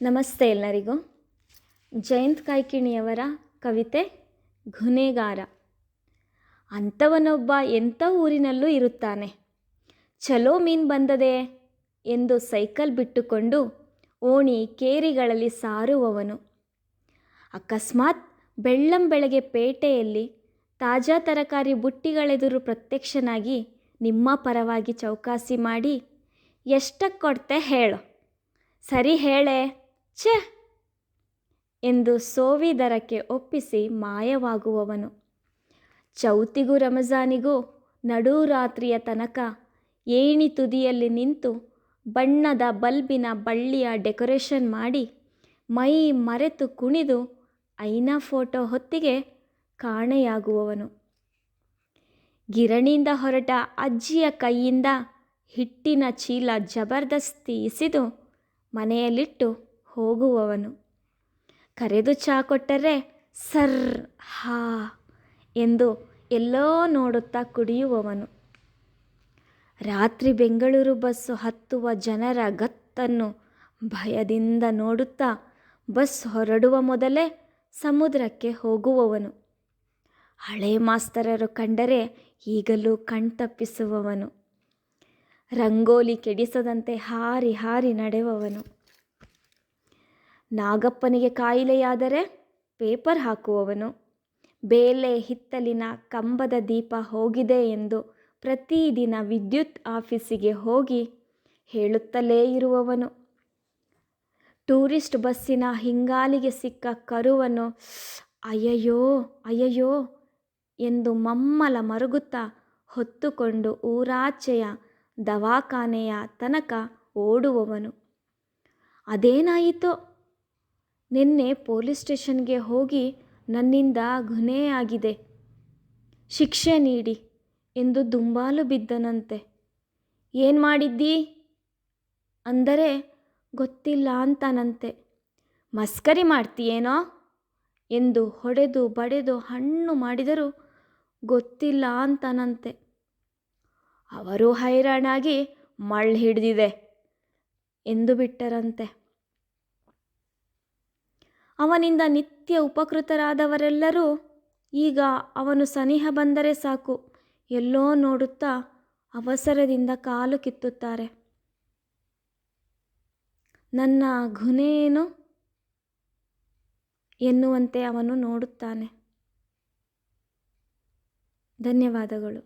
ನಮಸ್ತೆ ಎಲ್ಲರಿಗೂ. ಜಯಂತ್ ಕಾಯ್ಕಿಣಿಯವರ ಕವಿತೆ ಗುನೇಗಾರ. ಅಂಥವನೊಬ್ಬ ಎಂಥ ಊರಿನಲ್ಲೂ ಇರುತ್ತಾನೆ. ಚಲೋ ಮೀನು ಬಂದದೆ ಎಂದು ಸೈಕಲ್ ಬಿಟ್ಟುಕೊಂಡು ಓಣಿ ಕೇರಿಗಳಲ್ಲಿ ಸಾರುವವನು. ಅಕಸ್ಮಾತ್ ಬೆಳ್ಳಂಬೆಳಗ್ಗೆ ಪೇಟೆಯಲ್ಲಿ ತಾಜಾ ತರಕಾರಿ ಬುಟ್ಟಿಗಳೆದುರು ಪ್ರತ್ಯಕ್ಷನಾಗಿ ನಿಮ್ಮ ಪರವಾಗಿ ಚೌಕಾಸಿ ಮಾಡಿ, ಎಷ್ಟಕ್ಕೆ ಕೊಡ್ತೆ ಹೇಳು, ಸರಿ ಹೇಳೆ, ಛೆ ಎಂದು ಸೋವಿದರಕ್ಕೆ ಒಪ್ಪಿಸಿ ಮಾಯವಾಗುವವನು. ಚೌತಿಗೂ ರಮಜಾನಿಗೂ ನಡುರಾತ್ರಿಯ ತನಕ ಏಣಿ ತುದಿಯಲ್ಲಿ ನಿಂತು ಬಣ್ಣದ ಬಲ್ಬಿನ ಬಳ್ಳಿಯ ಡೆಕೋರೇಷನ್ ಮಾಡಿ ಮೈ ಮರೆತು ಕುಣಿದು ಐನಾ ಫೋಟೋ ಹೊತ್ತಿಗೆ ಕಾಣೆಯಾಗುವವನು. ಗಿರಣಿಯಿಂದ ಹೊರಟ ಅಜ್ಜಿಯ ಕೈಯಿಂದ ಹಿಟ್ಟಿನ ಚೀಲ ಜಬರ್ದಸ್ತಿ ಇಸಿದು ಮನೆಯಲ್ಲಿಟ್ಟು ಹೋಗುವವನು. ಕರೆದು ಚಾ ಕೊಟ್ಟರೆ ಸರ್ ಹಾ ಎಂದು ಎಲ್ಲೋ ನೋಡುತ್ತಾ ಕುಡಿಯುವವನು. ರಾತ್ರಿ ಬೆಂಗಳೂರು ಬಸ್ಸು ಹತ್ತುವ ಜನರ ಗತ್ತನ್ನು ಭಯದಿಂದ ನೋಡುತ್ತಾ ಬಸ್ ಹೊರಡುವ ಮೊದಲೇ ಸಮುದ್ರಕ್ಕೆ ಹೋಗುವವನು. ಹಳೆ ಮಾಸ್ತರರು ಕಂಡರೆ ಈಗಲೂ ಕಣ್ತಪ್ಪಿಸುವವನು. ರಂಗೋಲಿ ಕೆಡಿಸದಂತೆ ಹಾರಿ ಹಾರಿ ನಡೆಯುವವನು. ನಾಗಪ್ಪನಿಗೆ ಕಾಯಿಲೆಯಾದರೆ ಪೇಪರ್ ಹಾಕುವವನು. ಬೇಲೆ ಹಿತ್ತಲಿನ ಕಂಬದ ದೀಪ ಹೋಗಿದೆ ಎಂದು ಪ್ರತಿದಿನ ವಿದ್ಯುತ್ ಆಫೀಸಿಗೆ ಹೋಗಿ ಹೇಳುತ್ತಲೇ ಇರುವವನು. ಟೂರಿಸ್ಟ್ ಬಸ್ಸಿನ ಹಿಂಗಾಲಿಗೆ ಸಿಕ್ಕ ಕರುವನ್ನು ಅಯ್ಯಯ್ಯೋ ಅಯ್ಯಯ್ಯೋ ಎಂದು ಮಮ್ಮಲ ಮರುಗುತ್ತಾ ಹೊತ್ತುಕೊಂಡು ಊರಾಚೆಯ ದವಾಖಾನೆಯ ತನಕ ಓಡುವವನು. ಅದೇನಾಯಿತೋ, ನಿನ್ನೆ ಪೊಲೀಸ್ ಸ್ಟೇಷನ್ಗೆ ಹೋಗಿ ನನ್ನಿಂದ ಗುನೇ ಆಗಿದೆ, ಶಿಕ್ಷೆ ನೀಡಿ ಎಂದು ದುಂಬಾಲು ಬಿದ್ದನಂತೆ. ಏನು ಮಾಡಿದ್ದೀ ಅಂದರೆ ಗೊತ್ತಿಲ್ಲ ಅಂತಾನಂತೆ. ಮಸ್ಕರಿ ಮಾಡ್ತೀಯೇನೋ ಎಂದು ಹೊಡೆದು ಬಡೆದು ಹಣ್ಣು ಮಾಡಿದರೂ ಗೊತ್ತಿಲ್ಲ ಅಂತಾನಂತೆ. ಅವರು ಹೈರಾಣಾಗಿ ಮಳ್ಳು ಹಿಡಿದಿದೆ ಎಂದು ಬಿಟ್ಟರಂತೆ. ಅವನಿಂದ ನಿತ್ಯ ಉಪಕೃತರಾದವರೆಲ್ಲರೂ ಈಗ ಅವನು ಸನಿಹ ಬಂದರೆ ಸಾಕು ಎಲ್ಲೋ ನೋಡುತ್ತಾ ಅವಸರದಿಂದ ಕಾಲು ಕಿತ್ತುತ್ತಾರೆ. ನನ್ನ ಗುನೇ ಏನು ಎನ್ನುವಂತೆ ಅವನು ನೋಡುತ್ತಾನೆ. ಧನ್ಯವಾದಗಳು.